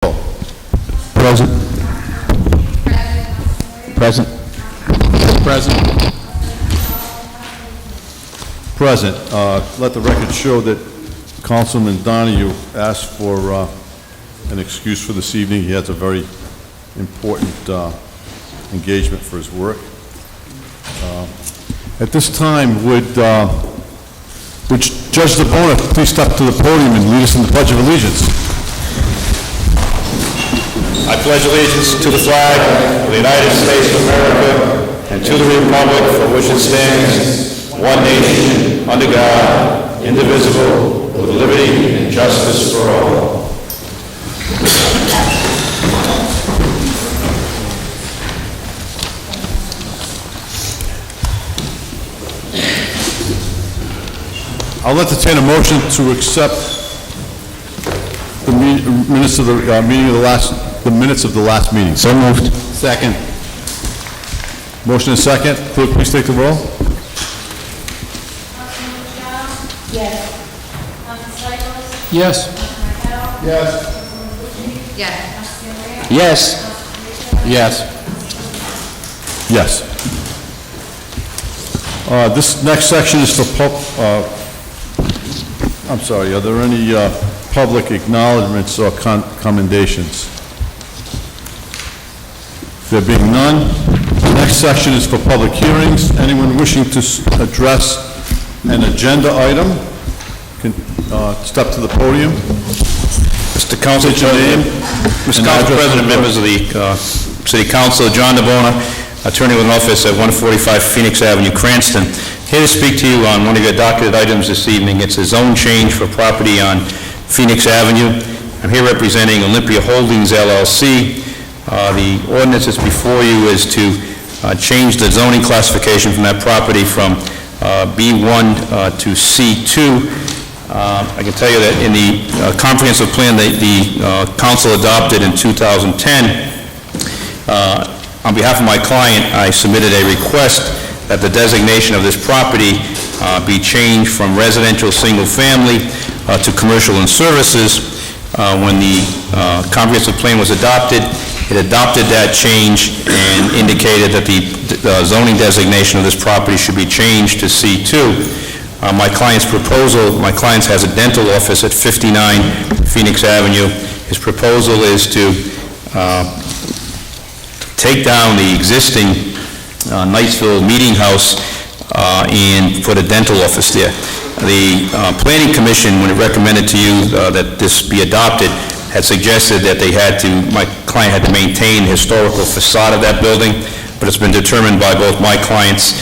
Present. Present. Present. Present. Let the record show that Councilman Donahue asked for an excuse for this evening. He has a very important engagement for his work. At this time, would Judge DeBona please step to the podium and lead us in the Pledge of Allegiance? I pledge allegiance to the flag of the United States of America and to the republic for which it stands, one nation, under God, indivisible, with liberty and justice for all. I'll entertain a motion to accept the minutes of the minutes of the last meeting. So moved. Second. Motion is second. Clerk, please take the roll. Yes. Yes. Yes. Yes. Yes. This next section is for I'm sorry, are there any public acknowledgements or commendations? There being none, the next section is for public hearings. Anyone wishing to address an agenda item can step to the podium. Mr. Council President, members of the City Council, John DeBona, attorney with an office at 145 Phoenix Avenue, Cranston. Here to speak to you on one of your docketed items this evening. It's a zone change for property on Phoenix Avenue. I'm here representing Olympia Holdings LLC. The ordinance that's before you is to change the zoning classification from that property from B1 to C2. I can tell you that in the comprehensive plan that the council adopted in 2010, on behalf of my client, I submitted a request that the designation of this property be changed from residential single-family to commercial and services. When the comprehensive plan was adopted, it adopted that change and indicated that the zoning designation of this property should be changed to C2. My client has a dental office at 59 Phoenix Avenue. His proposal is to take down the existing Knightsville Meeting House and put a dental office there. The Planning Commission, when it recommended to you that this be adopted, had suggested that my client had to maintain the historical facade of that building, but it's been determined by both my client's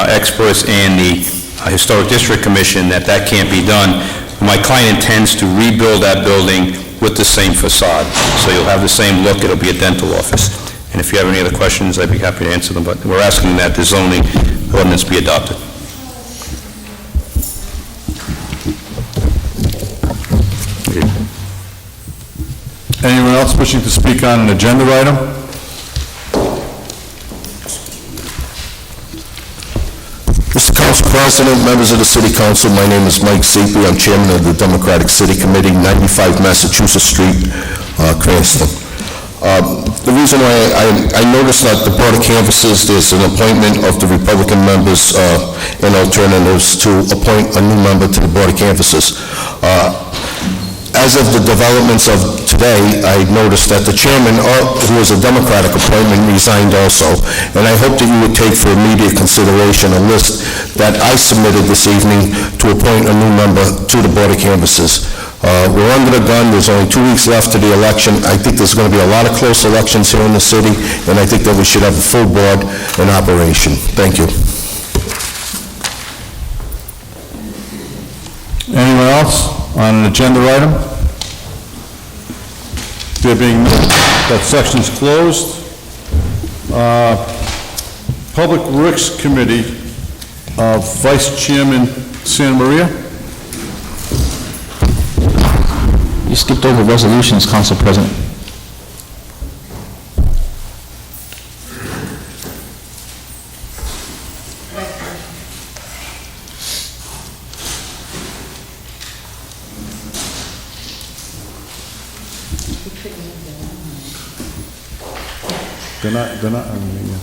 experts and the Historic District Commission that that can't be done. My client intends to rebuild that building with the same facade. So you'll have the same look, it'll be a dental office. And if you have any other questions, I'd be happy to answer them, but we're asking that the zoning ordinance be adopted. Anyone else wishing to speak on an agenda item? Mr. Council President, members of the City Council, my name is Mike Sepe. I'm chairman of the Democratic City Committee, 95 Massachusetts Street, Cranston. The reason why I noticed that the Board of Canvassers, there's an appointment of the Republican members and alternatives to appoint a new member to the Board of Canvassers. As of the developments of today, I noticed that the chairman, who was a Democratic appointment, resigned also, and I hope that you would take for immediate consideration a list that I submitted this evening to appoint a new member to the Board of Canvassers. We're under the gun. There's only 2 weeks left to the election. I think there's going to be a lot of close elections here in the city, and I think that we should have a full board in operation. Thank you. Anyone else on an agenda item? There being none, that section's closed. Public Works Committee, Vice Chairman Santa Maria. You skipped over resolutions, Council President. We couldn't They're not, I mean, yeah.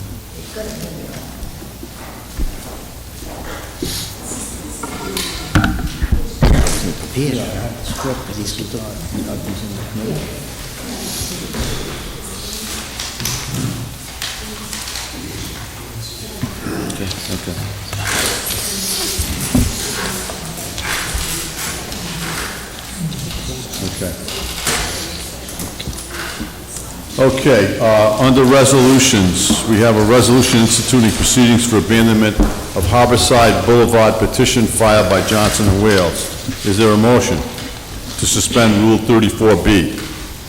Okay, under resolutions, we have a resolution instituting proceedings for abandonment of Harborside Boulevard petition filed by Johnson and Wales. Is there a motion to suspend Rule 34B?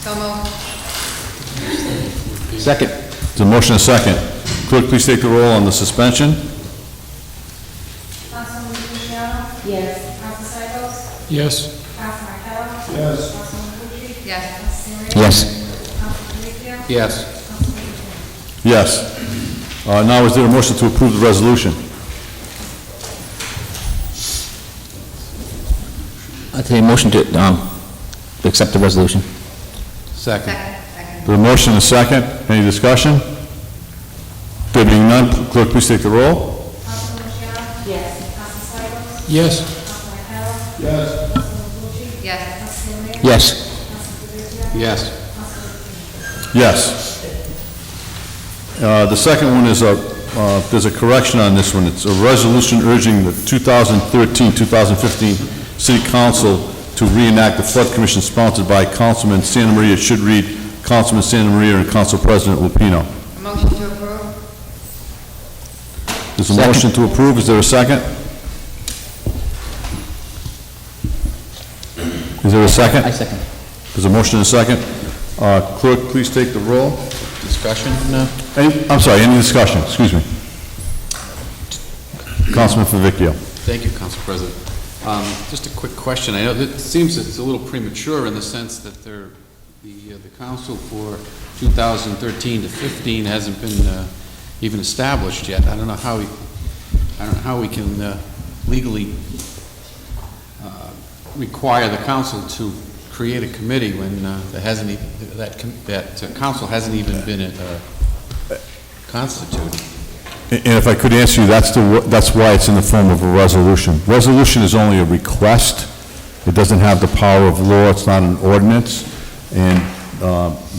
So moved. Second. There's a motion and a second. Clerk, please take the roll on the suspension. Councilwoman Luciano? Yes. Council Stichels? Yes. Council Marquardt? Yes. Councilwoman Pucci? Yes. Council Severino? Yes. Council Felicia? Yes. Council Calucci? Yes. Now, is there a motion to approve the resolution? I take a motion to accept the resolution. Second. There's a motion and a second. Any discussion? There being none, clerk, please take the roll. Councilwoman Luciano? Yes. Council Stichels? Yes. Council Marquardt? Yes. Councilwoman Pucci? Yes. Council Severino? Yes. Council Felicia? Yes. Council Calucci? Yes. The second one is there's a correction on this one. It's a resolution urging the 2013-2015 City Council to reenact the Flood Commission sponsored by Councilman Santa Maria. It should read Councilman Santa Maria and Council President Lupino. A motion to approve? There's a motion to approve. Is there a second? Is there a second? I second. There's a motion and a second. Clerk, please take the roll. Discussion? No. I'm sorry, any discussion? Excuse me. Councilman Favicchio. Thank you, Council President. Just a quick question. I know that it seems it's a little premature in the sense that the council for 2013 to 15 hasn't been even established yet. I don't know how we can legally require the council to create a committee when there hasn't even, that council hasn't even been constituted. And if I could answer you, that's why it's in the form of a resolution. Resolution is only a request. It doesn't have the power of law. It's not an ordinance. And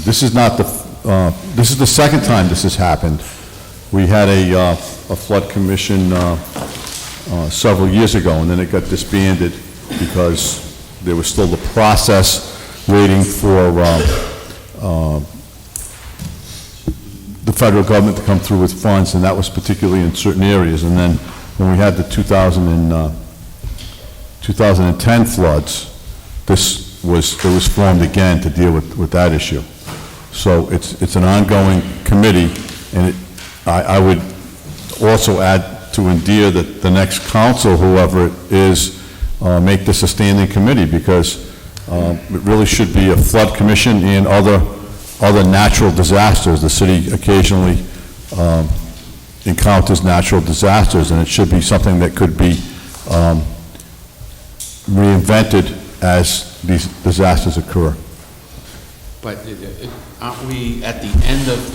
this is not this is the second time this has happened. We had a flood commission several years ago, and then it got disbanded because there was still the process waiting for the federal government to come through with funds, and that was particularly in certain areas. And then when we had the 2010 floods, it was formed again to deal with that issue. So it's an ongoing committee, and I would also add to endear that the next council, whoever it is, make this a standing committee, because it really should be a flood commission and other natural disasters. The city occasionally encounters natural disasters, and it should be something that could be reinvented as these disasters occur. But aren't we at the end of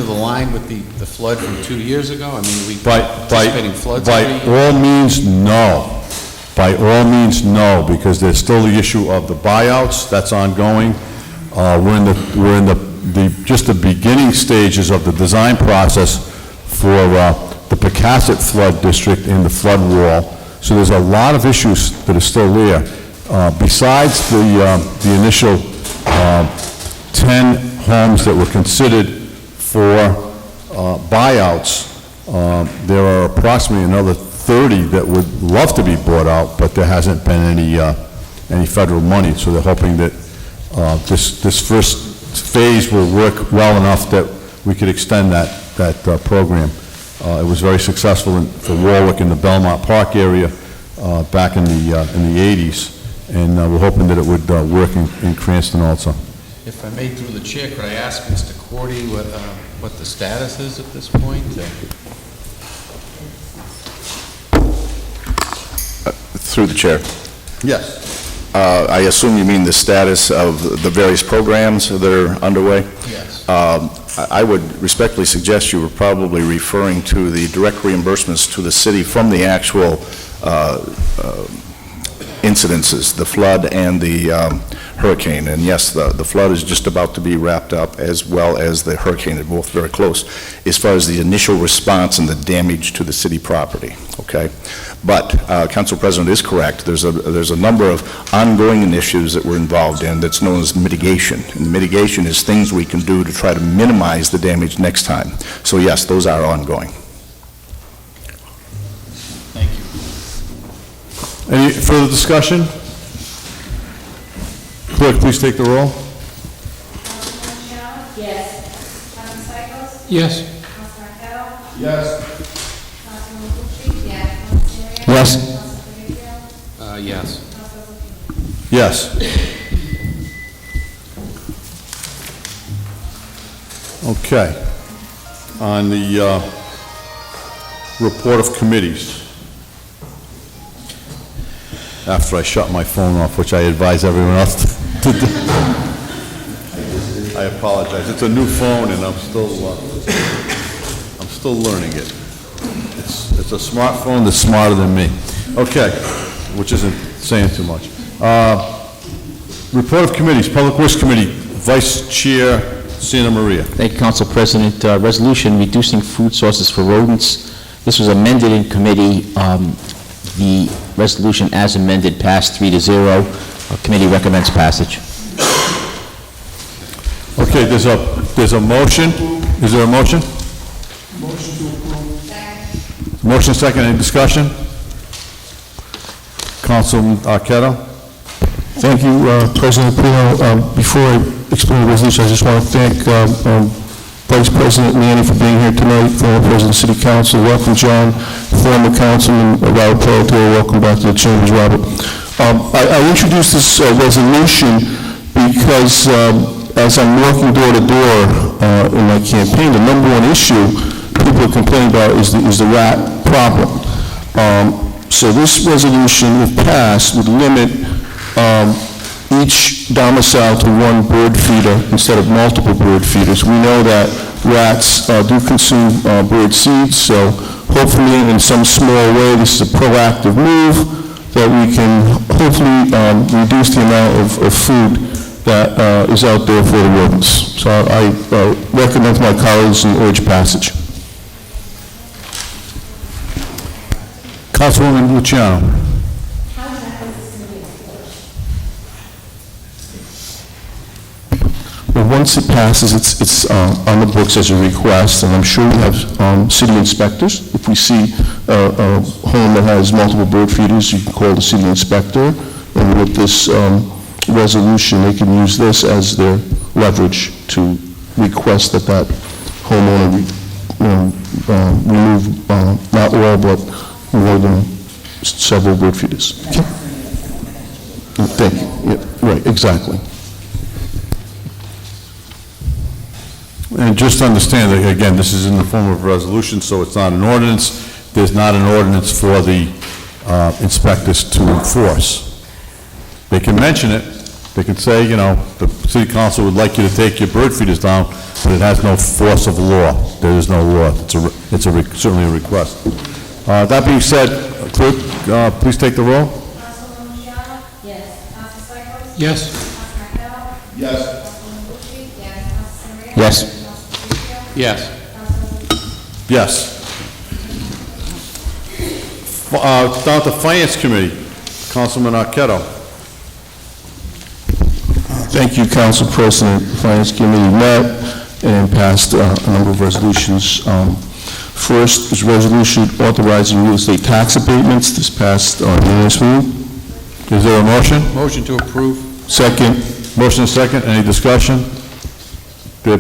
the line with the flood from 2 years ago? I mean, we anticipating floods By every year? all means, no. By all means, no, because there's still the issue of the buyouts. That's ongoing. We're in just the beginning stages of the design process for the Pecasset Flood District in the flood wall. So there's a lot of issues that are still there. Besides the initial 10 homes that were considered for buyouts, there are approximately another 30 that would love to be bought out, but there hasn't been any federal money. So they're hoping that this first phase will work well enough that we could extend that program. It was very successful for Warwick in the Belmont Park area back in the 80s, and we're hoping that it would work in Cranston also. If I may, through the chair, could I ask Mr. Cordy what the status is at this point? Through the chair. Yes. I assume you mean the status of the various programs that are underway? Yes. I would respectfully suggest you were probably referring to the direct reimbursements to the city from the actual incidences, the flood and the hurricane. And yes, the flood is just about to be wrapped up, as well as the hurricane. They're both very close, as far as the initial response and the damage to the city property, okay? But Council President is correct. There's a number of ongoing initiatives that we're involved in that's known as mitigation. And mitigation is things we can do to try to minimize the damage next time. So yes, those are ongoing. Any further discussion? Clerk, please take the roll. Yes. Councilman Stichels? Yes. Councilman Marquardt? Yes. Councilman Lucci? Yes. Councilman Serio? Yes. Councilman Fabrizio? Yes. Councilman Lupino? Yes. Okay. On the report of committees. After I shut my phone off, which I advise everyone else to do. I apologize. It's a new phone, and I'm still learning it. It's a smartphone that's smarter than me. Okay, which isn't saying too much. Report of committees, Public Works Committee, Vice Chair Santa Maria. Thank you, Council President. Resolution reducing food sources for rodents. This was amended in committee. The resolution as amended passed 3-0. Committee recommends passage. Okay, there's a motion. Is there a motion? Motion to approve. Motion second, any discussion? Councilman Arquette? Thank you, President Pino. Before I explain the resolution, I just want to thank Vice President Manning for being here tonight, former President of the City Council. Welcome, John. Former Councilman Robert Pelletier, welcome back to the Chambers, Robert. I introduced this resolution because as I'm walking door to door in my campaign, the number one issue people are complaining about is the rat problem. So this resolution, if passed, would limit each domicile to one bird feeder instead of multiple bird feeders. We know that rats do consume bird seeds, so hopefully in some small way, this is a proactive move that we can hopefully reduce the amount of food that is out there for the rodents. So I recommend to my colleagues and urge passage. Councilwoman Luciano. Well, once it passes, it's on the books as a request, and I'm sure we have city inspectors. If we see a home that has multiple bird feeders, you can call the city inspector, and with this resolution, they can use this as their leverage to request that homeowner remove not all, but more than several bird feeders. Okay. Thank you. Yeah, right, exactly. And just understand that, again, this is in the form of a resolution, so it's not an ordinance. There's not an ordinance for the inspectors to enforce. They can mention it. They can say, you know, the city council would like you to take your bird feeders down, but it has no force of law. There is no law. It's certainly a request. That being said, clerk, please take the roll. Councilman Luciano? Yes. Councilman Stichels? Yes. Councilman Marquardt? Yes. Councilman Lucci? Yes. Councilman Serio? Yes. Yes. Yes. Down to Finance Committee, Councilman Arquette. Thank you, Council President. The Finance Committee met and passed a number of resolutions. First is resolution authorizing real estate tax abatements. This passed unanimously. Is there a motion? Motion to approve. Second. Motion and second, any discussion? There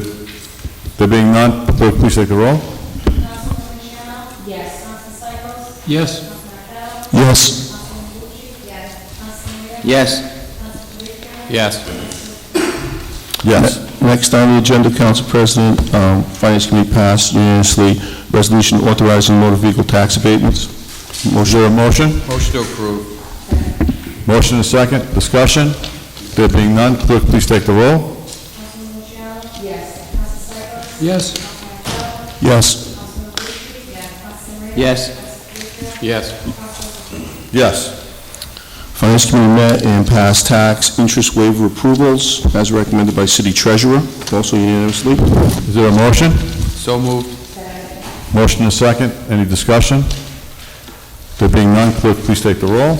being none, clerk, please take the roll. Councilman Luciano? Yes. Councilman Stichels? Yes. Councilman Marquardt? Yes. Councilman Lucci? Yes. Councilman Serio? Yes. Councilman Fabrizio? Yes. Yes. Next on the agenda, Council President, Finance Committee passed unanimously resolution authorizing motor vehicle tax abatements. Is there a motion? Motion to approve. Motion and second, discussion? There being none, clerk, please take the roll. Councilman Luciano? Yes. Councilman Yes. Yes. Yes. Yes. Yes. Finance Committee met and passed tax interest waiver approvals as recommended by City Treasurer, also unanimously. Is there a motion? So moved. Motion and a second. Any discussion? There being none, clerk, please take the roll.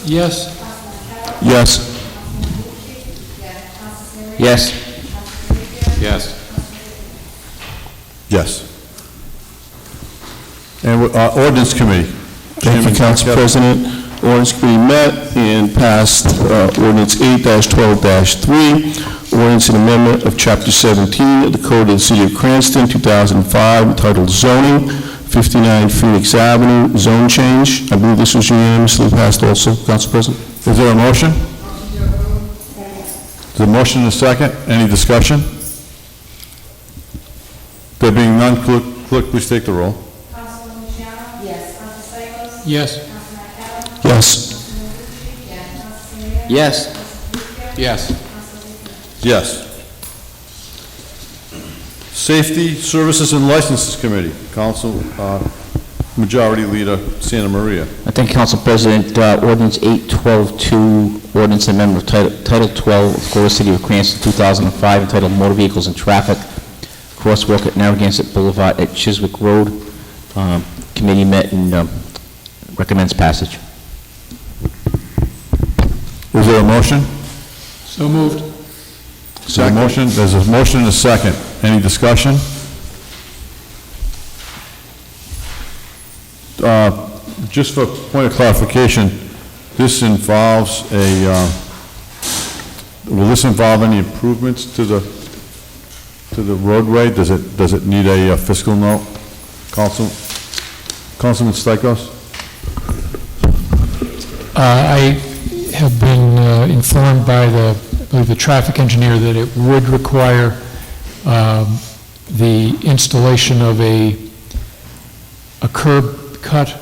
Yes. Yes. Yes. Yes. Yes. And ordinance committee. Thank you, Council President. Ordinance Committee met and passed ordinance 8-12-3, ordinance and amendment of Chapter 17 of the Code of the City of Cranston, 2005, entitled Zoning, 59 Phoenix Avenue, zone change. I believe this was unanimously passed also, Council President. Is there a motion? Is there a motion and a second? Any discussion? There being none, clerk, please take the roll. Councilwoman Luciano? Yes. Council Stichels? Yes. Councilman Marquardt? Yes. Yes. Yes. Yes. Safety Services and Licenses Committee, Council Majority Leader Santa Maria. I thank Council President. Ordinance 8-12-2, ordinance amendment of Title 12 of the Code of the City of Cranston, 2005, entitled Motor Vehicles and Traffic, crosswalk at Narragansett Boulevard at Chiswick Road. Committee met and recommends passage. Is there a motion? So moved. There's a motion and a second. Any discussion? Just for point of clarification, this involves will this involve any improvements to the roadway? Does it need a fiscal note? Councilman Stichels? I have been informed by the traffic engineer that it would require the installation of a curb cut,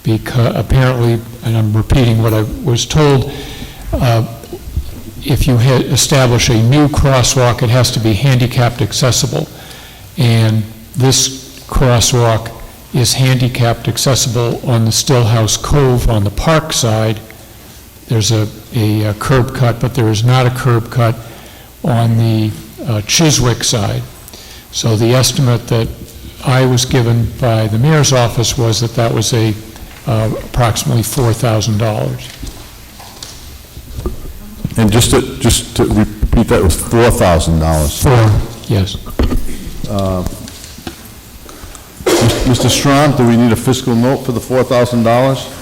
because apparently, and I'm repeating what I was told, if you establish a new crosswalk, it has to be handicapped accessible. And this crosswalk is handicapped accessible on the Stillhouse Cove on the park side. There's a curb cut, but there is not a curb cut on the Chiswick side. So the estimate that I was given by the mayor's office was that that was approximately $4,000. And just to repeat that, it was $4,000. Yes. Mr. Strahm, do we need a fiscal note for the $4,000?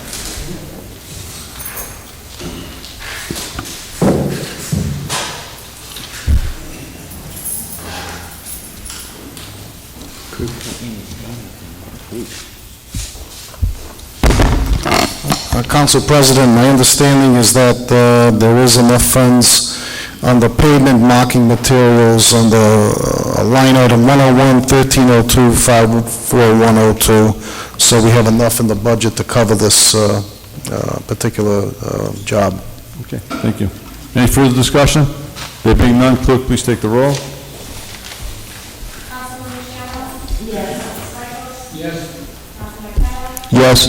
Council President, my understanding is that there is enough funds on the pavement marking materials on the line item 101-1302-54102, so we have enough in the budget to cover this particular job. Okay, thank you. Any further discussion? There being none, clerk, please take the roll. Councilwoman Luciano? Yes. Council Stichels? Councilman Marquardt? Yes.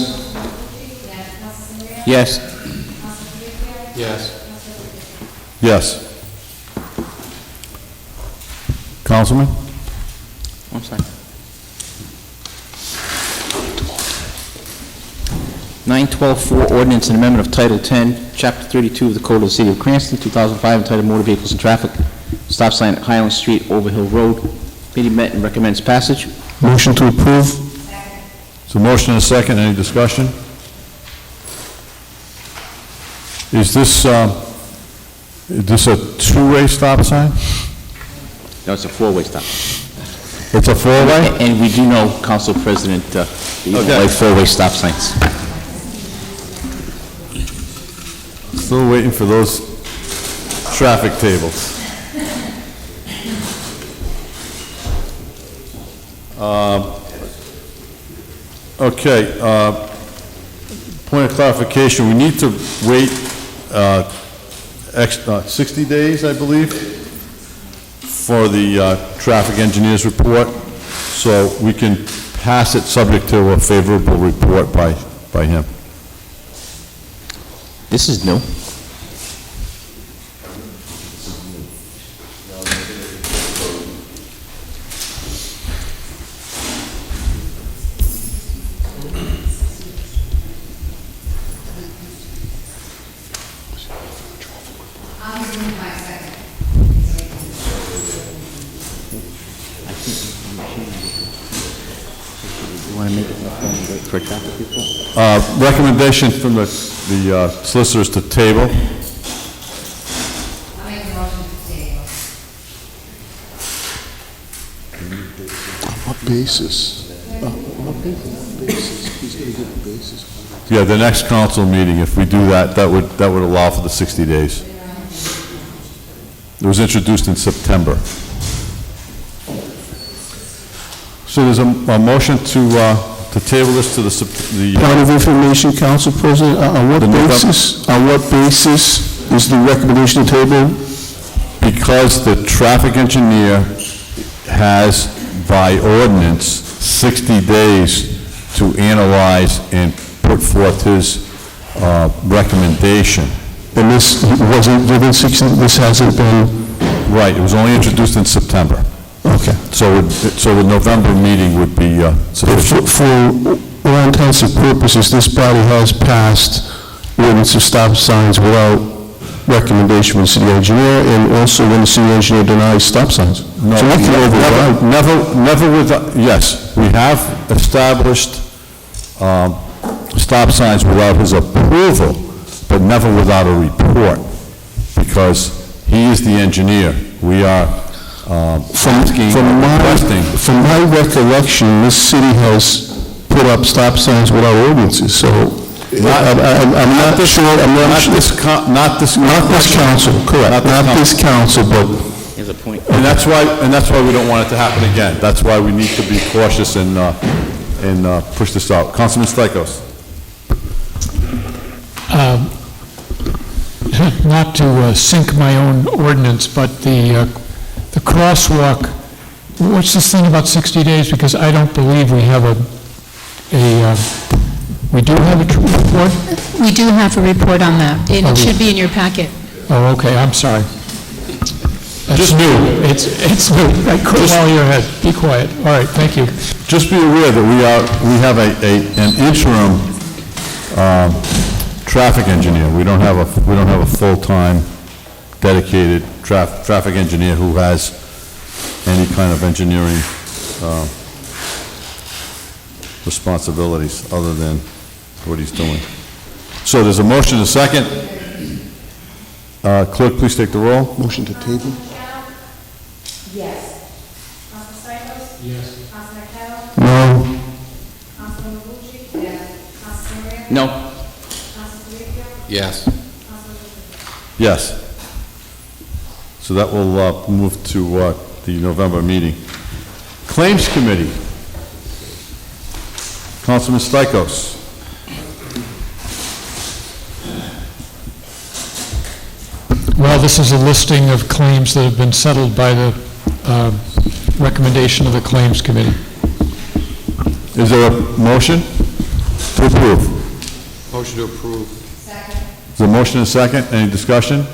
Yes. Yes. Yes. Councilman? I'm sorry. 9-12-4, ordinance and amendment of Title 10, Chapter 32 of the Code of the City of Cranston, 2005, entitled Motor Vehicles and Traffic, stop sign at Highland Street, Overhill Road. Committee met and recommends passage. Motion to approve. So motion and a second, any discussion? Is this a two-way stop sign? No, it's a four-way stop. It's a four-way? And we do know, Council President, that you don't like four-way stop signs. Still waiting for those traffic tables. Okay, point of clarification, we need to wait 60 days, I believe, for the traffic engineer's report, so we can pass it subject to a favorable report by him. This is new. I'll give you my second. You want to make it for a traffic report? Recommendation from the solicitors to table. I'll make a motion to table. What basis? Yeah, the next council meeting, if we do that, that would allow for the 60 days. It was introduced in September. So there's a motion to table this to the Point of information, Council President, on what basis is the recommendation table? because the traffic engineer has, by ordinance, 60 days to analyze and put forth his recommendation. And this wasn't given 60, this hasn't been, Right, it was only introduced in September. okay. So the November meeting would be sufficient. For all intents and purposes, this body has passed ordinance of stop signs without recommendation from the city engineer, and also when the city engineer denies stop signs. No, So we can override. never with, yes, we have established stop signs without his approval, but never without a report, because he is the engineer. We are asking, requesting. From my recollection, this city has put up stop signs without ordinances, so I'm not sure, Not this council, correct, not this council, but Here's a point. And that's why we don't want it to happen again. That's why we need to be cautious and push this out. Councilman Stichels. Not to sink my own ordinance, but the crosswalk, what's this thing about 60 days? Because I don't believe we have we do have a report? We do have a report on that, and it should be in your packet. Oh, okay, I'm sorry. That's new. It's new. I couldn't while your head. Be quiet. All right, thank you. Just be aware that we have an interim traffic engineer. We don't have a full-time dedicated traffic engineer who has any kind of engineering responsibilities other than what he's doing. So there's a motion and a second. Clerk, please take the roll. motion to table? Yes. Councilman Stichels? Yes. Councilman Carroll? No. Councilman Mabuchi? Yes. Councilman Rea? No. Councilman Vecchio? Yes. Councilman Luther? Yes. So that will move to the November meeting. Claims Committee. Councilman Stichels. Well, this is a listing of claims that have been settled by the recommendation of the Claims Committee. Is there a motion to approve? Motion to approve. Second. Is there a motion and a second? Any discussion?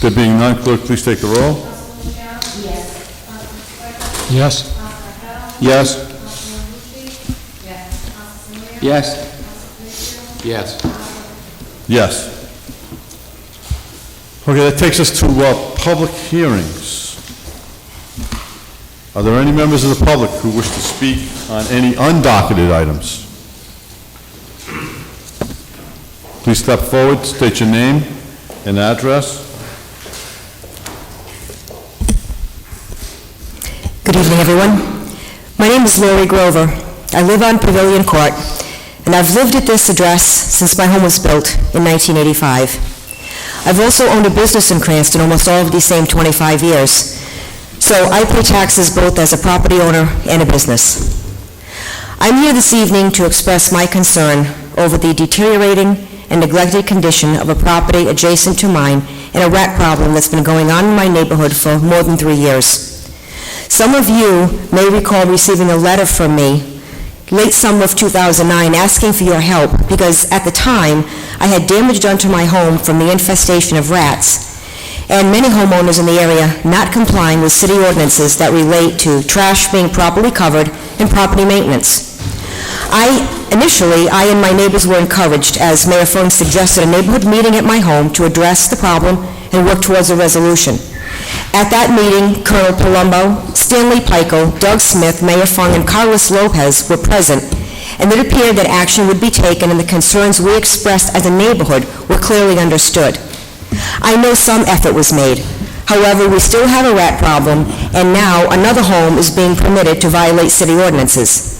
There being none, clerk, please take the roll. Councilman Carroll? Yes. Councilman Stichels? Yes? Councilman Carroll? Yes. Councilman Mabuchi? Yes. Councilman Rea? Yes. Councilman Vecchio? Yes. Yes. Okay, that takes us to public hearings. Are there any members of the public who wish to speak on any undocketed items? Please step forward, state your name and address. Good evening, everyone. My name is Lori Grover. I live on Pavilion Court, and I've lived at this address since my home was built in 1985. I've also owned a business in Cranston almost all of these same 25 years, so I pay taxes both as a property owner and a business. I'm here this evening to express my concern over the deteriorating and neglected condition of a property adjacent to mine and a rat problem that's been going on in my neighborhood for more than 3 years. Some of you may recall receiving a letter from me late summer of 2009 asking for your help because at the time I had damage done to my home from the infestation of rats and many homeowners in the area not complying with city ordinances that relate to trash being properly covered and property maintenance. Initially, I and my neighbors were encouraged, as Mayor Fung suggested, a neighborhood meeting at my home to address the problem and work towards a resolution. At that meeting, Colonel Palumbo, Stanley Pico, Doug Smith, Mayor Fung, and Carlos Lopez were present, and it appeared that action would be taken and the concerns we expressed as a neighborhood were clearly understood. I know some effort was made. However, we still have a rat problem, and now another home is being permitted to violate city ordinances.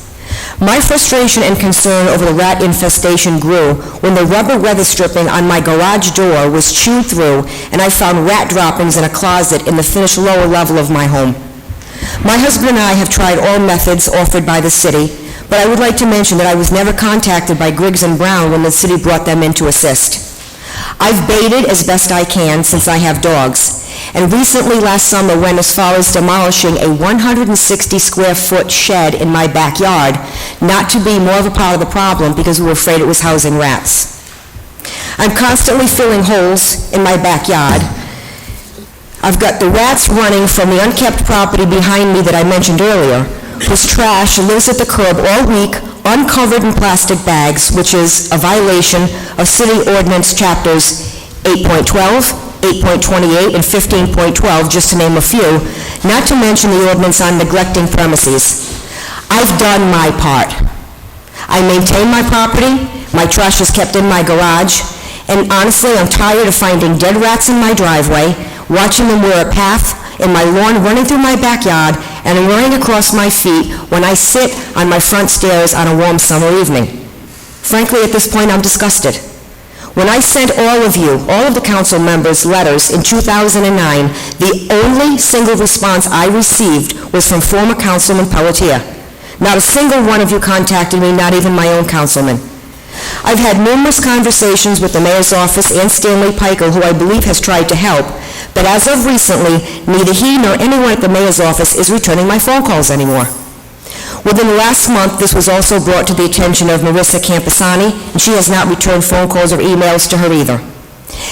My frustration and concern over the rat infestation grew when the rubber weather stripping on my garage door was chewed through and I found rat droppings in a closet in the finished lower level of my home. My husband and I have tried all methods offered by the city, but I would like to mention that I was never contacted by Griggs and Brown when the city brought them in to assist. I've baited as best I can since I have dogs, and recently last summer went as far as demolishing a 160-square-foot shed in my backyard, not to be more of a part of the problem because we were afraid it was housing rats. I'm constantly filling holes in my backyard. I've got the rats running from the unkept property behind me that I mentioned earlier, whose trash lives at the curb all week, uncovered in plastic bags, which is a violation of City Ordinance Chapters 8.12, 8.28, and 15.12, just to name a few, not to mention the ordinance on neglecting premises. I've done my part. I maintain my property, my trash is kept in my garage, and honestly, I'm tired of finding dead rats in my driveway, watching them wear a path in my lawn, running through my backyard, and running across my feet when I sit on my front stairs on a warm summer evening. Frankly, at this point, I'm disgusted. When I sent all of you, all of the council members, letters in 2009, the only single response I received was from former Councilman Pelletier. Not a single one of you contacted me, not even my own councilman. I've had numerous conversations with the mayor's office and Stanley Pico, who I believe has tried to help, but as of recently, neither he nor anyone at the mayor's office is returning my phone calls anymore. Within the last month, this was also brought to the attention of Marissa Campesani, and she has not returned phone calls or emails to her either.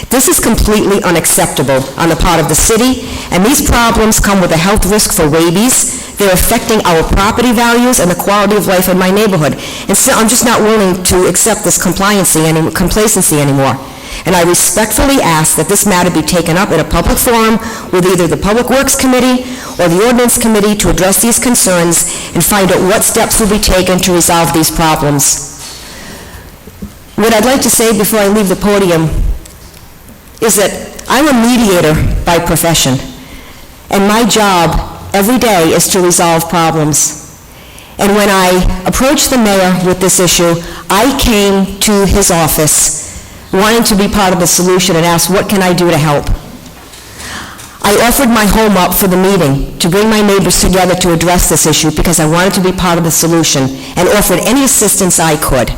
This is completely unacceptable on the part of the city, and these problems come with a health risk for rabies. They're affecting our property values and the quality of life in my neighborhood. And so I'm just not willing to accept this complacency anymore. And I respectfully ask that this matter be taken up in a public forum with either the Public Works Committee or the Ordinance Committee to address these concerns and find out what steps will be taken to resolve these problems. What I'd like to say before I leave the podium is that I'm a mediator by profession, and my job every day is to resolve problems. And when I approached the mayor with this issue, I came to his office wanting to be part of the solution and asked, what can I do to help? I offered my home up for the meeting to bring my neighbors together to address this issue because I wanted to be part of the solution and offered any assistance I could.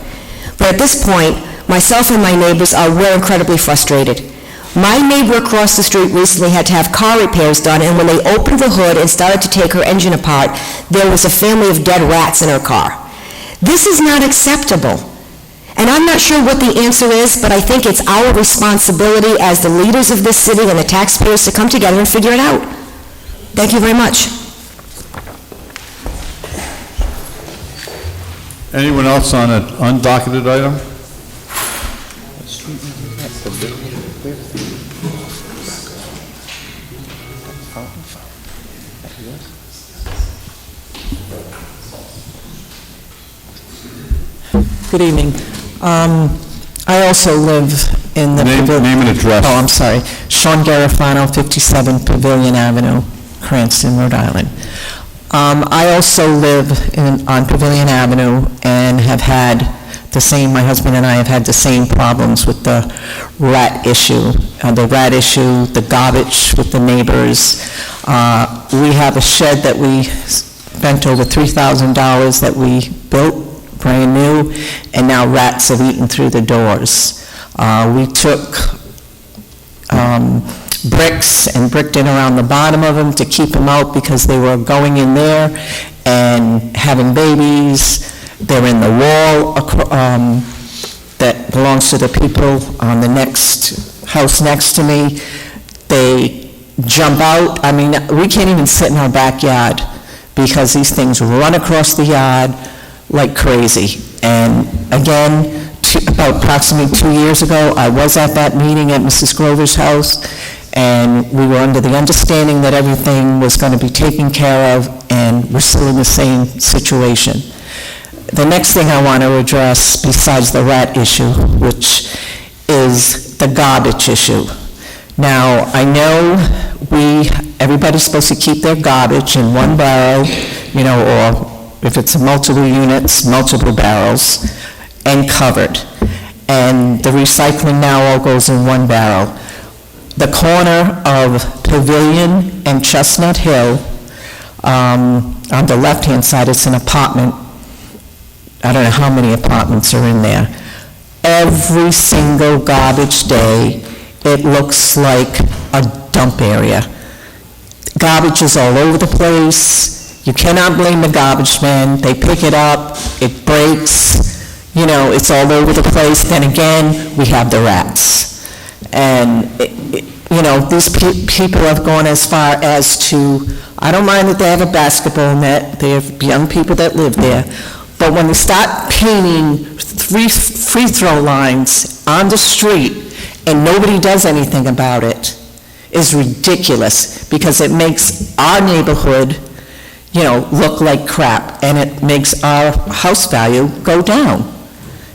But at this point, myself and my neighbors were incredibly frustrated. My neighbor across the street recently had to have car repairs done, and when they opened the hood and started to take her engine apart, there was a family of dead rats in her car. This is not acceptable. And I'm not sure what the answer is, but I think it's our responsibility as the leaders of this city and the taxpayers to come together and figure it out. Thank you very much. Anyone else on an undocketed item? Good evening. I also live in the... Name and address. Oh, I'm sorry. Sean Garofano, 57 Pavilion Avenue, Cranston, Rhode Island. I also live on Pavilion Avenue and have had the same, my husband and I have had the same problems with the rat issue. The garbage with the neighbors. We have a shed that we spent over $3,000 that we built brand new, and now rats have eaten through the doors. We took bricks and bricked in around the bottom of them to keep them out because they were going in there and having babies. They're in the wall that belongs to the people on the next house next to me. They jump out. I mean, we can't even sit in our backyard because these things run across the yard like crazy. And again, about approximately 2 years ago, I was at that meeting at Mrs. Grover's house, and we were under the understanding that everything was going to be taken care of, and we're still in the same situation. The next thing I want to address, besides the rat issue, which is the garbage issue. Now, I know everybody's supposed to keep their garbage in one barrel, or if it's multiple units, multiple barrels, and covered. And the recycling now all goes in one barrel. The corner of Pavilion and Chestnut Hill, on the left-hand side, it's an apartment. I don't know how many apartments are in there. Every single garbage day, it looks like a dump area. Garbage is all over the place. You cannot blame the garbage men. They pick it up, it breaks, it's all over the place. Then again, we have the rats. And, these people have gone as far as to, I don't mind that they have a basketball net, they have young people that live there, but when they start painting free throw lines on the street and nobody does anything about it, is ridiculous, because it makes our neighborhood, look like crap, and it makes our house value go down.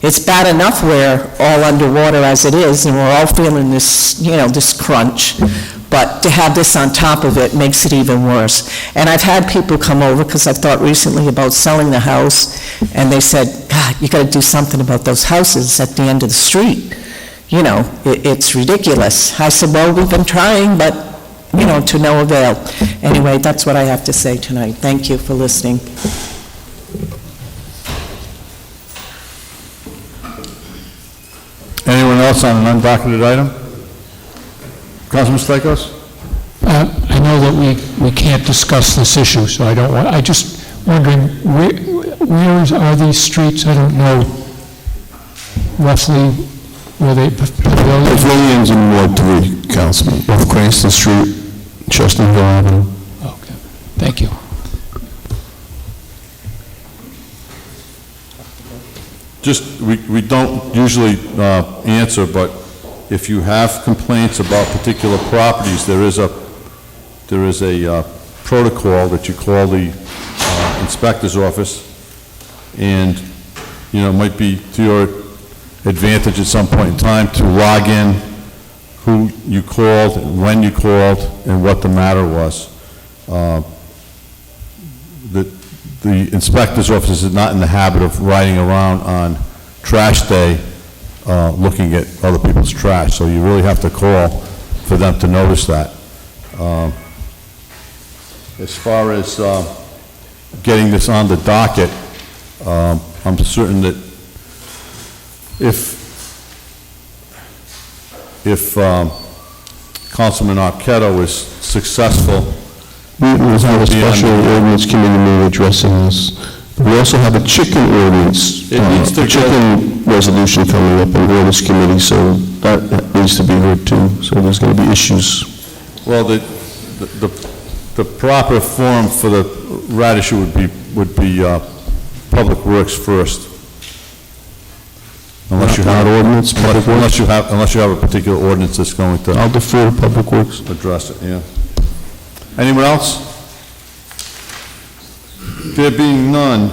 It's bad enough we're all underwater as it is, and we're all feeling this, this crunch, but to have this on top of it makes it even worse. And I've had people come over, because I've thought recently about selling the house, and they said, God, you got to do something about those houses at the end of the street. It's ridiculous. I said, well, we've been trying, but, to no avail. Anyway, that's what I have to say tonight. Thank you for listening. Anyone else on an undocketed item? Councilman Stichels? I know that we can't discuss this issue, so I just wondering, where are these streets? I don't know roughly where they, Pavilion? Pavilions in Ward 3, Councilman, off Cranston Street, Chestnut Hill Avenue. Okay, thank you. We don't usually answer, but if you have complaints about particular properties, there is a protocol that you call the inspector's office, and, it might be to your advantage at some point in time to log in who you called, when you called, and what the matter was. The inspector's office is not in the habit of riding around on trash day looking at other people's trash, so you really have to call for them to notice that. As far as getting this on the docket, I'm certain that if Councilman Arquette is successful, We have a special ordinance committee meeting addressing this. We also have a chicken ordinance, It needs to a chicken resolution coming up in ordinance committee, so that needs to be heard too. So there's going to be issues. well, the proper form for the rat issue would be Public Works first. Unless you have ordinance, Public Works? unless you have a particular ordinance that's going to I'll defer to Public Works. address it, yeah. Anyone else? There being none,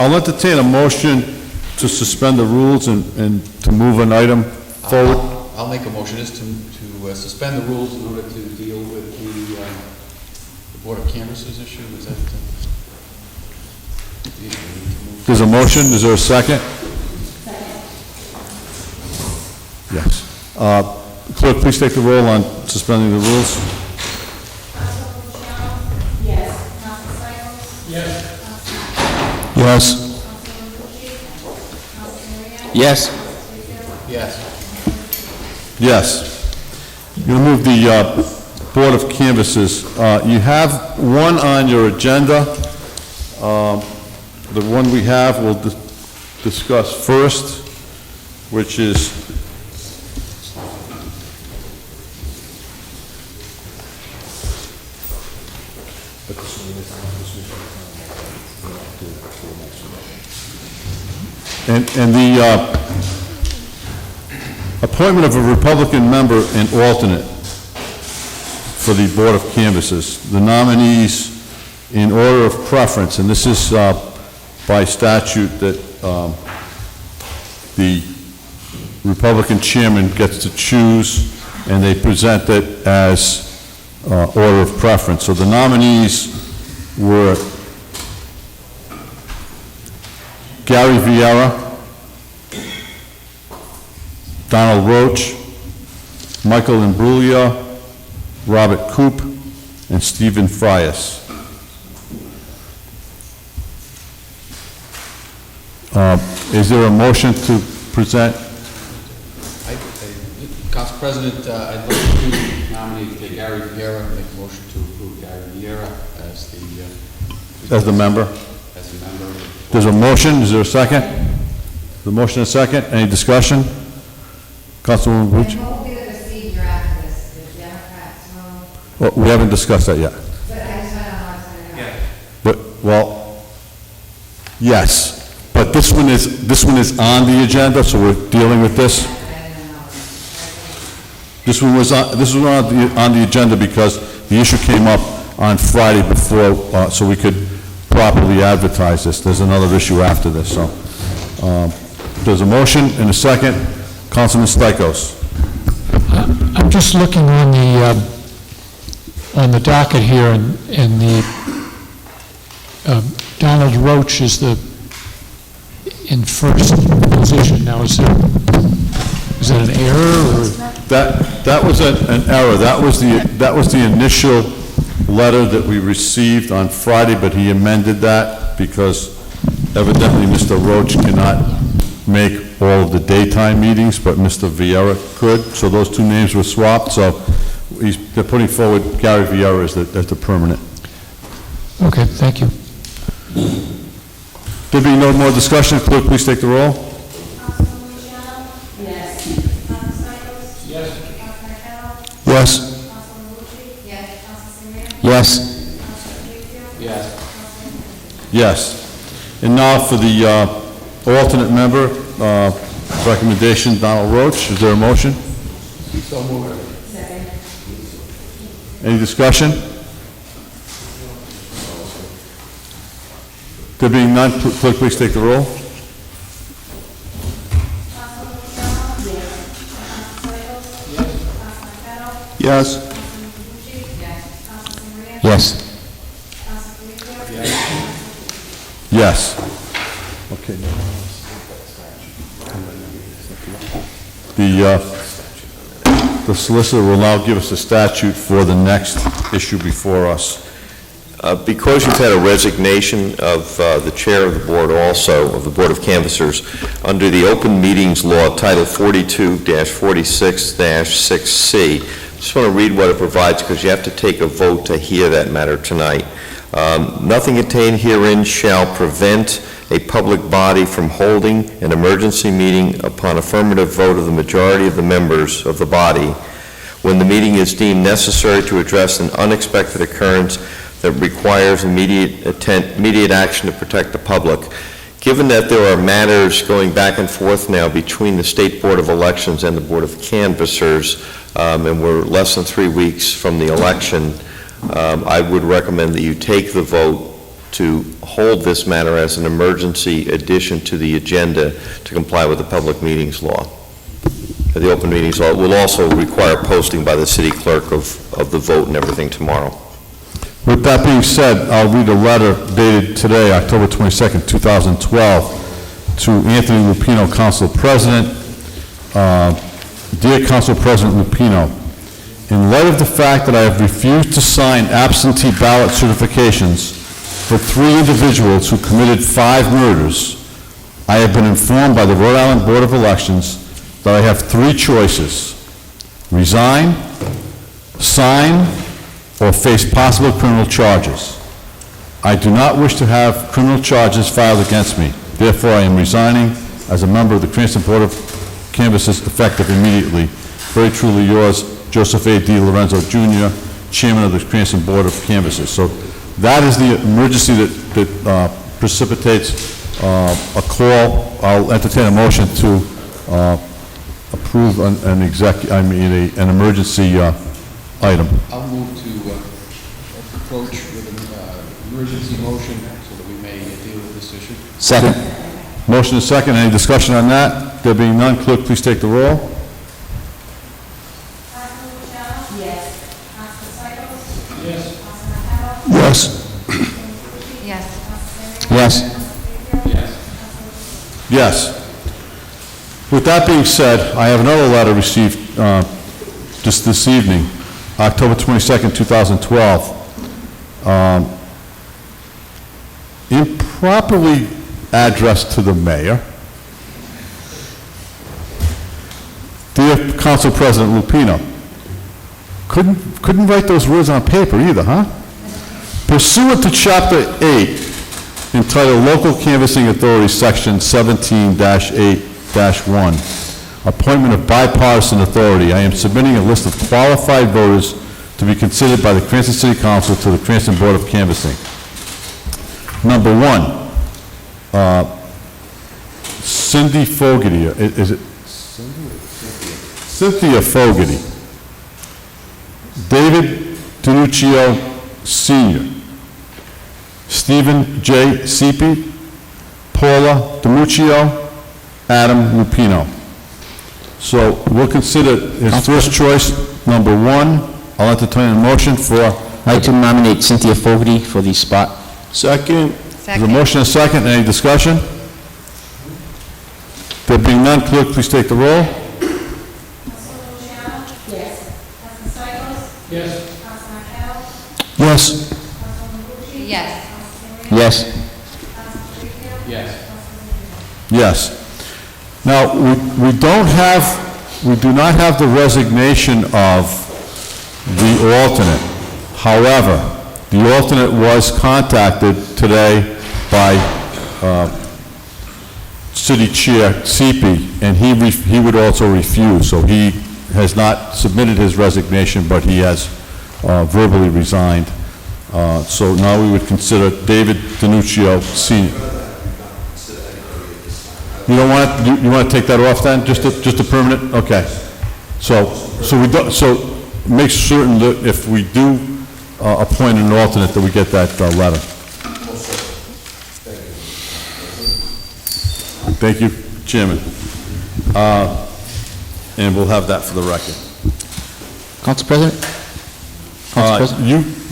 I'll entertain a motion to suspend the rules and to move an item forward. I'll make a motion is to suspend the rules in order to deal with the Board of Canvassers issue. Is that the issue we need to move? There's a motion, is there a second? Yes. Clerk, please take the roll on suspending the rules. Yes. Yes. Yes. You move the Board of Canvassers. You have one on your agenda. The one we have we'll discuss first, which is and the appointment of a Republican member and alternate for the Board of Canvassers. The nominees in order of preference, and this is by statute that the Republican chairman gets to choose, and they present it as order of preference. So the nominees were Gary Vieira, Donald Roach, Michael Imbruglia, Robert Koop, and Stephen Frias. Is there a motion to present? Council President, I'd like to nominate Gary Vieira, make a motion to approve Gary Vieira as As the member? as a member. There's a motion, is there a second? The motion and a second, any discussion? Councilwoman Bucci? And what will be the procedure after this? The Democrats, Well, we haven't discussed that yet. but I just want to know what's going to happen. But, well, yes, but this one is on the agenda, so we're dealing with this. This one was on the agenda because the issue came up on Friday before, so we could properly advertise this. There's another issue after this, so. There's a motion and a second. Councilman Stichels. I'm just looking on the docket here, and the Donald Roach is in first position. Now, is that an error, or? That was an error. That was the initial letter that we received on Friday, but he amended that because evidently Mr. Roach cannot make all of the daytime meetings, but Mr. Vieira could, so those two names were swapped, so they're putting forward Gary Vieira as the permanent. Okay, thank you. There being no more discussion, clerk, please take the roll. Yes. Yes. Yes. And now for the alternate member, recommendation, Donald Roach. Is there a motion? So moved. Any discussion? There being none, clerk, please take the roll. Yes. Yes. Yes. Okay. The solicitor will now give us a statute for the next issue before us. Because you've had a resignation of the chair of the board also, of the Board of Canvassers, under the Open Meetings Law, Title 42-46-6C, just want to read what it provides because you have to take a vote to hear that matter tonight. Nothing contained herein shall prevent a public body from holding an emergency meeting upon affirmative vote of the majority of the members of the body when the meeting is deemed necessary to address an unexpected occurrence that requires immediate action to protect the public. Given that there are matters going back and forth now between the State Board of Elections and the Board of Canvassers, and we're less than 3 weeks from the election, I would recommend that you take the vote to hold this matter as an emergency addition to the agenda to comply with the Public Meetings Law. The Open Meetings Law will also require posting by the city clerk of the vote and everything tomorrow. With that being said, I'll read a letter dated today, October 22nd, 2012, to Anthony Lupino, Council President. Dear Council President Lupino, in light of the fact that I have refused to sign absentee ballot certifications for 3 individuals who committed 5 murders, I have been informed by the Rhode Island Board of Elections that I have 3 choices: resign, sign, or face possible criminal charges. I do not wish to have criminal charges filed against me. Therefore, I am resigning as a member of the Cranston Board of Canvassers effective immediately. Very truly yours, Joseph A. D. Lorenzo, Jr., Chairman of the Cranston Board of Canvassers. So that is the emergency that precipitates a call. I'll entertain a motion to approve an emergency item. I'll move to approach with an emergency motion so that we may deal with this issue. Second. Motion is second. Any discussion on that? There being none, clerk, please take the roll. Yes. Yes. Yes. Yes. With that being said, I have another letter received just this evening, October 22nd, 2012, improperly addressed to the mayor. Dear Council President Lupino, couldn't write those words on paper either, huh? Pursuant to Chapter 8, entitled Local Canvassing Authority, Section 17-8-1, Appointment of Bipartisan Authority, I am submitting a list of qualified voters to be considered by the Cranston City Council to the Cranston Board of Canvassing. Number 1, Cindy Fogarty, is it Cynthia Fogarty. David DiNuccio Sr., Stephen J. Seepy, Paula DiMuccio, Adam Lupino. So we'll consider his first choice, number 1. I'll entertain a motion for... I'd like to nominate Cynthia Fogarty for the spot. Second. Second. There's a motion and a second. Any discussion? There being none, clerk, please take the roll. Yes. Yes. Yes. Yes. Yes. Yes. Now, we do not have the resignation of the alternate. However, the alternate was contacted today by City Chair Seepy, and he would also refuse. So he has not submitted his resignation, but he has verbally resigned. So now we would consider David DiNuccio Sr. You don't want to, you want to take that off then, just a permanent? Okay. So make certain that if we do appoint an alternate, that we get that letter. Thank you, Chairman. And we'll have that for the record. Council President?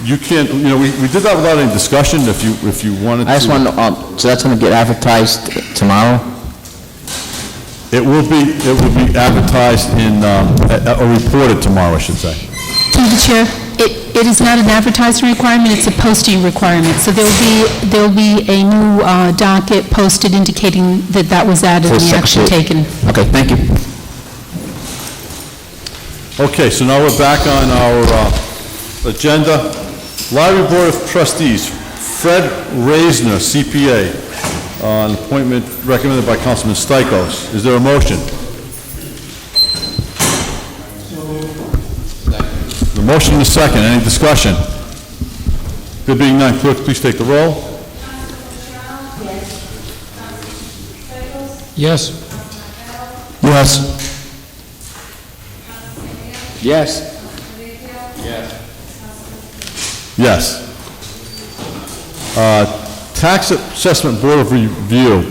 You can't, we did that without any discussion, if you wanted to. I just want to, so that's going to get advertised tomorrow? It will be advertised or reported tomorrow, I should say. Through the chair, it is not an advertising requirement, it's a posting requirement. So there'll be a new docket posted indicating that was added and the action taken. Okay, thank you. Okay, so now we're back on our agenda. Library Board of Trustees, Fred Reisner, CPA, an appointment recommended by Councilman Stichels. Is there a motion? The motion and a second. Any discussion? There being none, clerk, please take the roll. Yes. Yes. Yes. Yes. Tax Assessment Board of Review.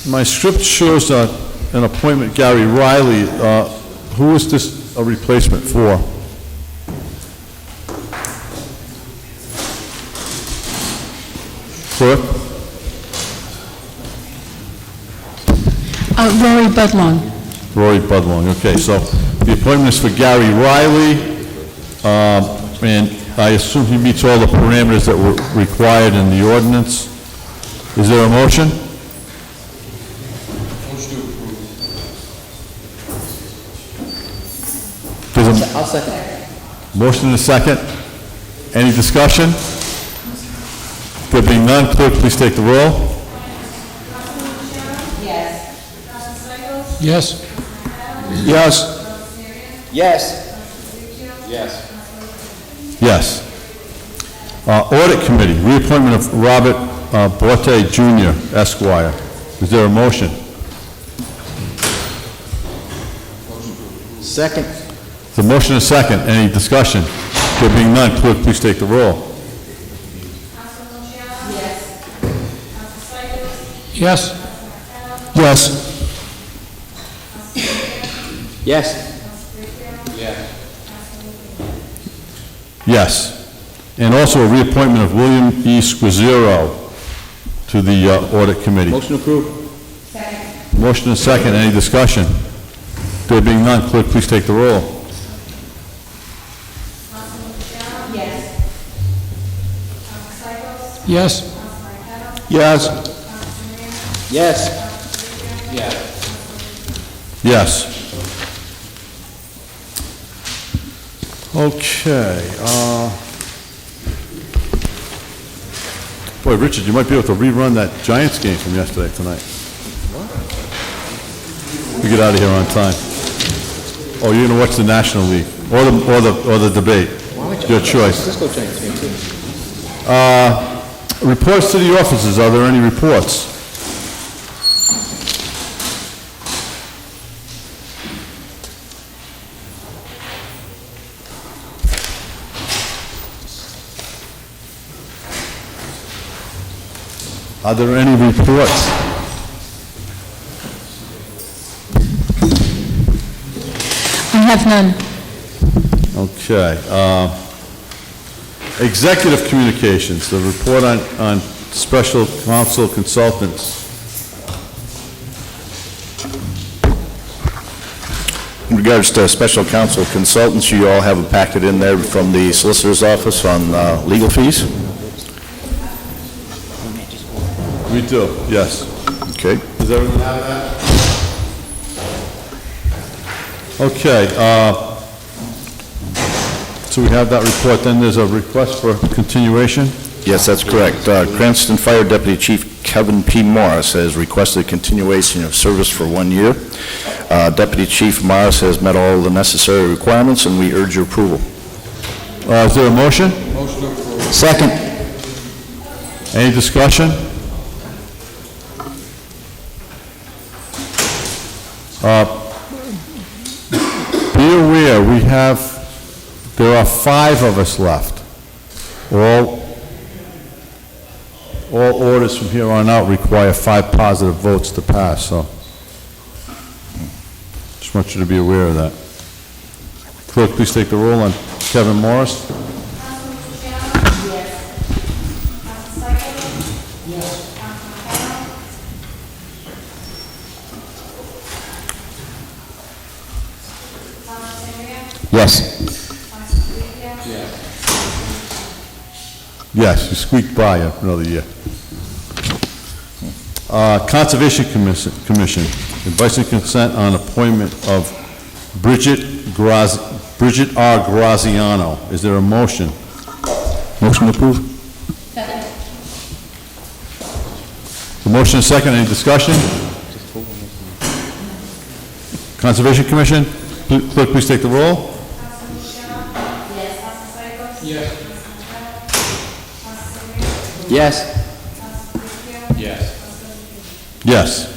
My script shows an appointment, Gary Riley. Who is this a replacement for? Clerk? Rory Budlong. Rory Budlong, okay, so the appointment is for Gary Riley, and I assume he meets all the parameters that were required in the ordinance. Is there a motion? I'll second. Motion and a second. Any discussion? There being none, clerk, please take the roll. Yes? Yes. Yes. Yes. Audit Committee, reappointment of Robert Borte Jr., Esquire. Is there a motion? Second. The motion is second. Any discussion? There being none, clerk, please take the roll. Yes? Yes. Yes. Yes. And also a reappointment of William E. Squizero to the Audit Committee. Motion approved. Motion is second. Any discussion? There being none, clerk, please take the roll. Yes? Yes. Yes. Yes. Okay. Boy, Richard, you might be able to rerun that Giants game from yesterday tonight. We get out of here on time. Oh, you're going to watch the National League or the debate. Your choice. Reports to the officers. Are there any reports? Are there any reports? I have none. Okay. Executive communications, the report on special counsel consultants. In regards to special counsel consultants, you all have a packet in there from the solicitor's office on legal fees. We do, yes. Okay. Does everyone have that? Okay, so we have that report, then there's a request for continuation? Yes, that's correct. Cranston Fire Deputy Chief Kevin P. Morris has requested continuation of service for 1 year. Deputy Chief Morris has met all the necessary requirements, and we urge your approval. Is there a motion? Motion approved. Second. Any discussion? Be aware, there are 5 of us left. All orders from here on out require 5 positive votes to pass, so just want you to be aware of that. Clerk, please take the roll on Kevin Morris. Yes. Yes, you squeaked by another year. Conservation Commission, advice and consent on appointment of Bridget R. Graziano. Is there a motion? Motion approved. The motion is second. Any discussion? Conservation Commission, clerk, please take the roll. Yes. Yes.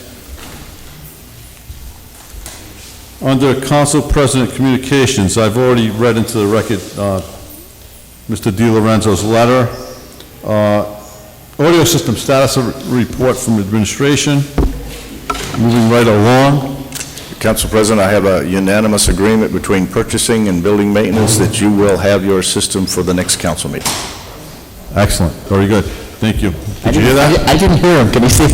Under Council President Communications, I've already read into the record Mr. Di Lorenzo's letter. Audio system status report from administration. Moving right along. Council President, I have a unanimous agreement between purchasing and building maintenance that you will have your system for the next council meeting. Excellent. Very good. Thank you. Did you hear that? I didn't hear him. Can you see?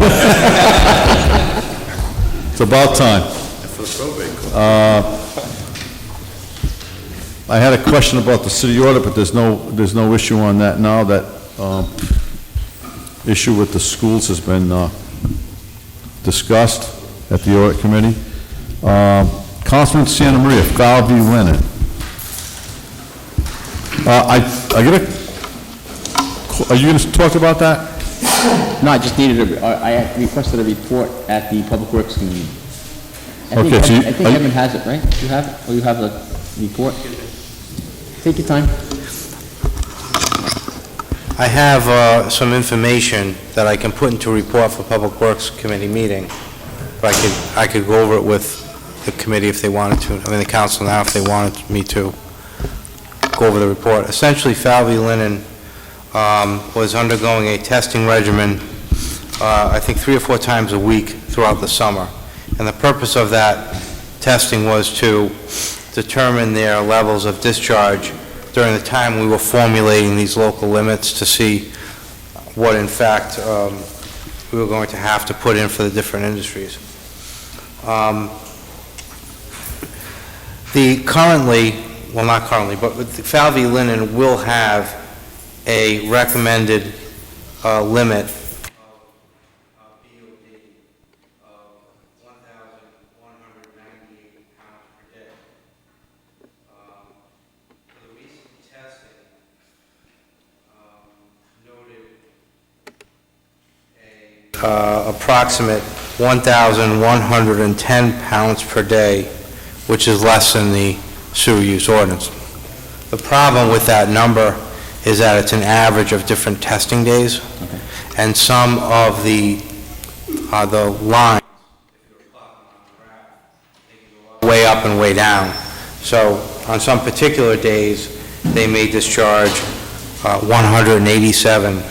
It's about time. I had a question about the city audit, but there's no issue on that now. That issue with the schools has been discussed at the audit committee. Councilman Santa Maria, Falvey Lennon. Are you going to talk about that? No, I just needed I requested a report at the Public Works Committee. Okay, so I think Evan has it, right? You have it? Or you have the report? Take your time. I have some information that I can put into a report for Public Works Committee meeting. But I could go over it with the committee if they wanted to, I mean, the council now if they wanted me to go over the report. Essentially, Falvey Linen was undergoing a testing regimen, I think 3 or 4 times a week throughout the summer. And the purpose of that testing was to determine their levels of discharge during the time we were formulating these local limits to see what, in fact, we were going to have to put in for the different industries. Not currently, but Falvey Linen will have a recommended limit approximate 1,110 pounds per day, which is less than the sewer use ordinance. The problem with that number is that it's an average of different testing days, and some of the lines way up and way down. So on some particular days, they may discharge 187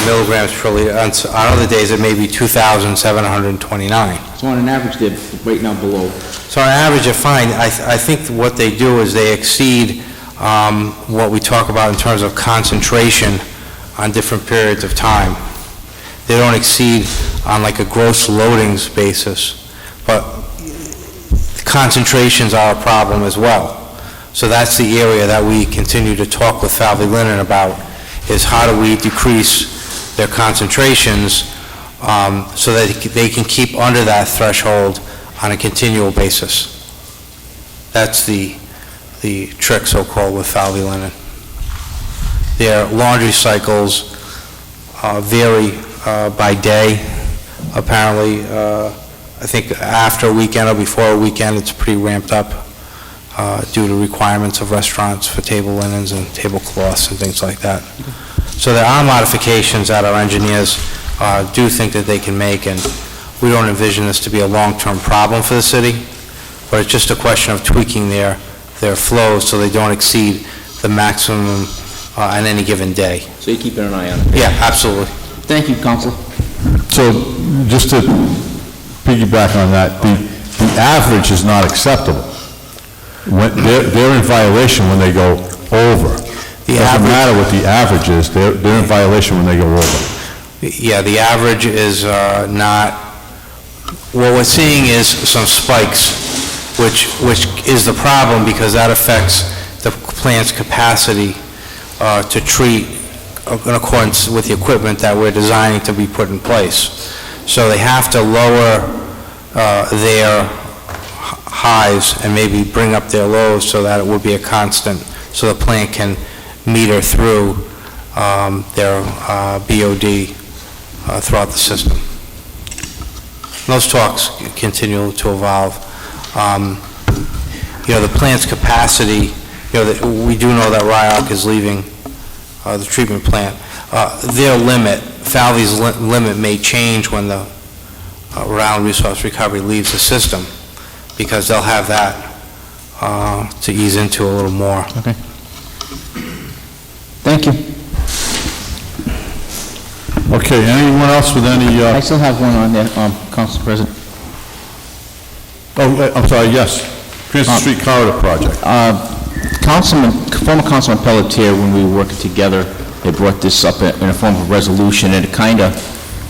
milligrams per liter. On other days, it may be 2,729. So on an average, they're right now below. So on average, they're fine. I think what they do is they exceed what we talk about in terms of concentration on different periods of time. They don't exceed on like a gross loadings basis, but concentrations are a problem as well. So that's the area that we continue to talk with Falvey Linen about, is how do we decrease their concentrations so that they can keep under that threshold on a continual basis. That's the trick, so-called, with Falvey Linen. Their laundry cycles vary by day. Apparently, I think after a weekend or before a weekend, it's pretty ramped up due to requirements of restaurants for table linens and tablecloths and things like that. So there are modifications that our engineers do think that they can make, and we don't envision this to be a long-term problem for the city, but it's just a question of tweaking their flows so they don't exceed the maximum on any given day. So you're keeping an eye on it? Yeah, absolutely. Thank you, Council. So just to piggyback on that, the average is not acceptable. They're in violation when they go over. It doesn't matter what the average is, they're in violation when they go over. Yeah, the average is not, what we're seeing is some spikes, which is the problem because that affects the plant's capacity to treat in accordance with the equipment that we're designing to be put in place. So they have to lower their highs and maybe bring up their lows so that it will be a constant, so the plant can meter through their BOD throughout the system. Those talks continue to evolve. The plant's capacity, we do know that RIOC is leaving the treatment plant. Their limit, Falvey's limit may change when the Rhode Island Resource Recovery leaves the system, because they'll have that to ease into a little more. Okay. Thank you. Okay, anyone else with any... I still have one on there, Council President. Oh, I'm sorry, yes. Cranston Street Corridor Project. Former Councilman Pelletier, when we were working together, they brought this up in a form of resolution, and it kind of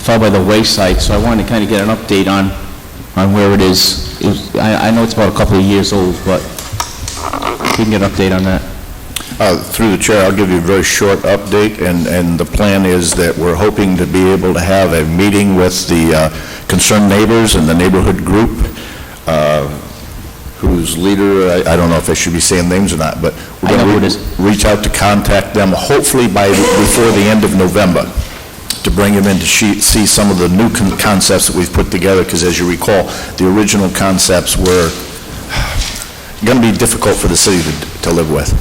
fell by the wayside, so I wanted to kind of get an update on on where it is. I know it's about a couple of years old, but we can get an update on that. Through the chair, I'll give you a very short update, and the plan is that we're hoping to be able to have a meeting with the concerned neighbors and the neighborhood group, whose leader, I don't know if I should be saying names or not, but we're going to reach out to contact them, hopefully before the end of November, to bring them in to see some of the new concepts that we've put together, because as you recall, the original concepts were going to be difficult for the city to live with.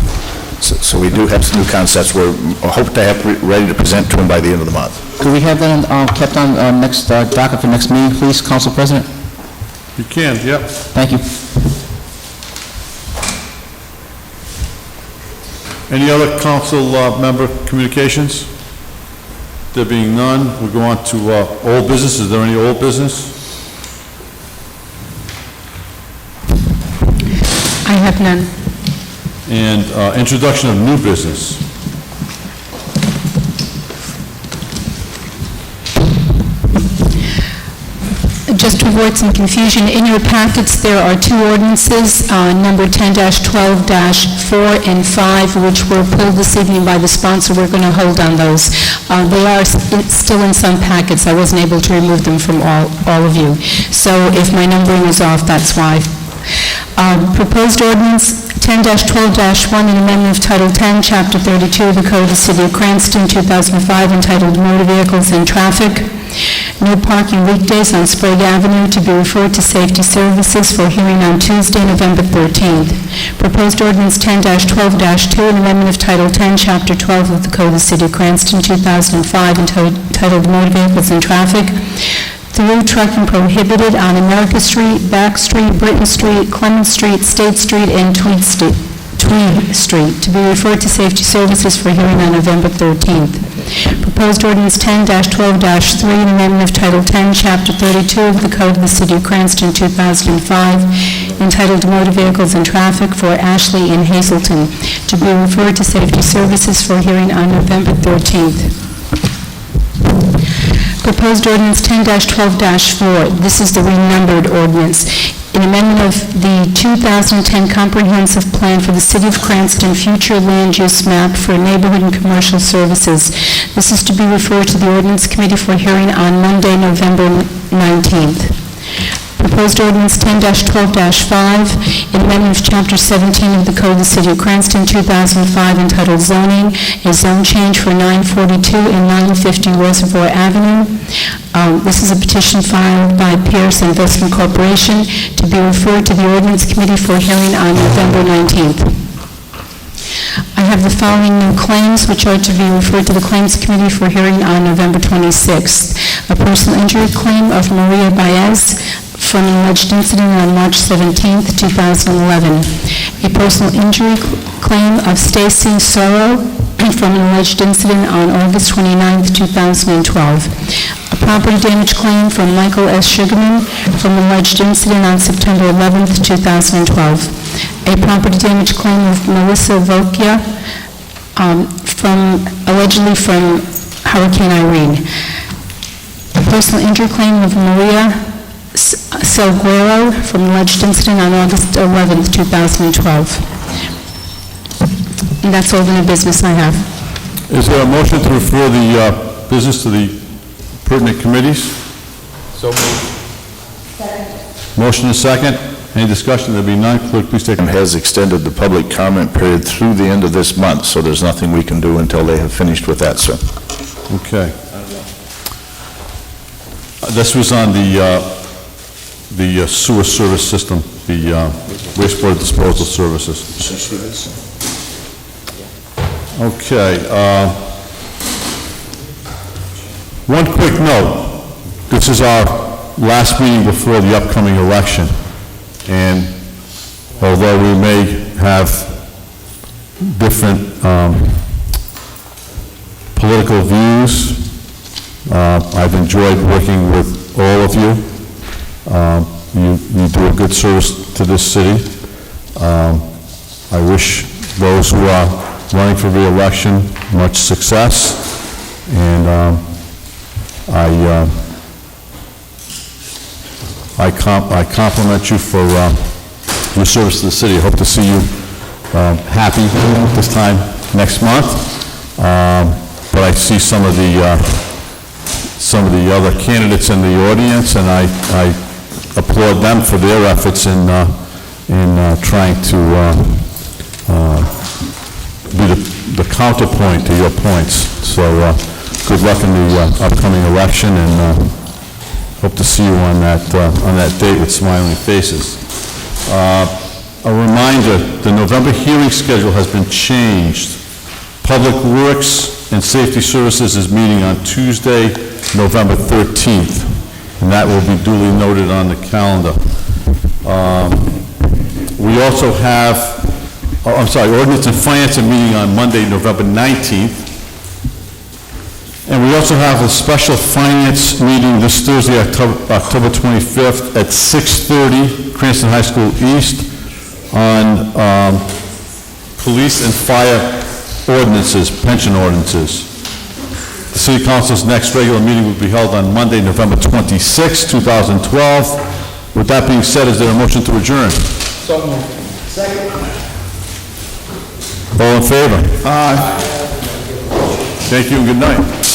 So we do have some new concepts we hope to have ready to present to them by the end of the month. Could we have that kept on next docket for next meeting, please, Council President? You can, yep. Thank you. Any other council member communications? There being none, we'll go on to old business. Is there any old business? I have none. And introduction of new business. Just to avoid some confusion, in your packets, there are two ordinances, number 10-12-4 and 5, which were pulled this evening by the sponsor. We're going to hold on those. They are still in some packets. I wasn't able to remove them from all of you. So if my numbering is off, that's why. Proposed ordinance 10-12-1, an amendment of Title 10, Chapter 32 of the Code of the City of Cranston, 2005, entitled Motor Vehicles and Traffic. No parking weekdays on Sprague Avenue to be referred to Safety Services for hearing on Tuesday, November 13th. Proposed ordinance 10-12-2, an amendment of Title 10, Chapter 12 of the Code of the City of Cranston, 2005, entitled Motor Vehicles and Traffic. Through trucking prohibited on America Street, Back Street, Britton Street, Clemens Street, State Street, and Tweed Street, to be referred to Safety Services for hearing on November 13th. Proposed ordinance 10-12-3, an amendment of Title 10, Chapter 32 of the Code of the City of Cranston, 2005, entitled Motor Vehicles and Traffic for Ashley and Hazelton, to be referred to Safety Services for hearing on November 13th. Proposed ordinance 10-12-4. This is the renumbered ordinance. An amendment of the 2010 Comprehensive Plan for the City of Cranston Future Land Use Map for Neighborhood and Commercial Services. This is to be referred to the Ordinance Committee for hearing on Monday, November 19th. Proposed ordinance 10-12-5, an amendment of Chapter 17 of the Code of the City of Cranston, 2005, entitled Zoning, a zone change for 942 and 950 Reservoir Avenue. This is a petition filed by Pierce Investment Corporation to be referred to the Ordinance Committee for hearing on November 19th. I have the following new claims, which are to be referred to the Claims Committee for hearing on November 26th. A personal injury claim of Maria Baez from an alleged incident on March 17th, 2011. A personal injury claim of Stacy Sorrow from an alleged incident on August 29th, 2012. A property damage claim from Michael S. Sugarman from an alleged incident on September 11th, 2012. A property damage claim of Melissa Vokia allegedly from Hurricane Irene. A personal injury claim of Maria Salguero from an alleged incident on August 11th, 2012. And that's all the new business I have. Is there a motion to refer the business to the pertinent committees? So moved. Motion and second. Any discussion? There be none. Clerk, please take a... Has extended the public comment period through the end of this month, so there's nothing we can do until they have finished with that, sir. Okay. This was on the sewer service system, the wastewater disposal services. Okay. One quick note. This is our last meeting before the upcoming election. And although we may have different political views, I've enjoyed working with all of you. You do a good service to this city. I wish those who are running for re-election much success, and I compliment you for your service to the city. I hope to see you happy this time next month. But I see some of the other candidates in the audience, and I applaud them for their efforts in trying to be the counterpoint to your points. So good luck in the upcoming election, and hope to see you on that date with smiling faces. A reminder, the November hearing schedule has been changed. Public Works and Safety Services is meeting on Tuesday, November 13th, and that will be duly noted on the calendar. We also have, Ordinance and Finance are meeting on Monday, November 19th. And we also have a special finance meeting this Thursday, October 25th at 6:30, Cranston High School East, on police and fire ordinances, pension ordinances. The City Council's next regular meeting will be held on Monday, November 26, 2012. With that being said, is there a motion to adjourn? So moved. Second. All in favor? Aye. Thank you and good night.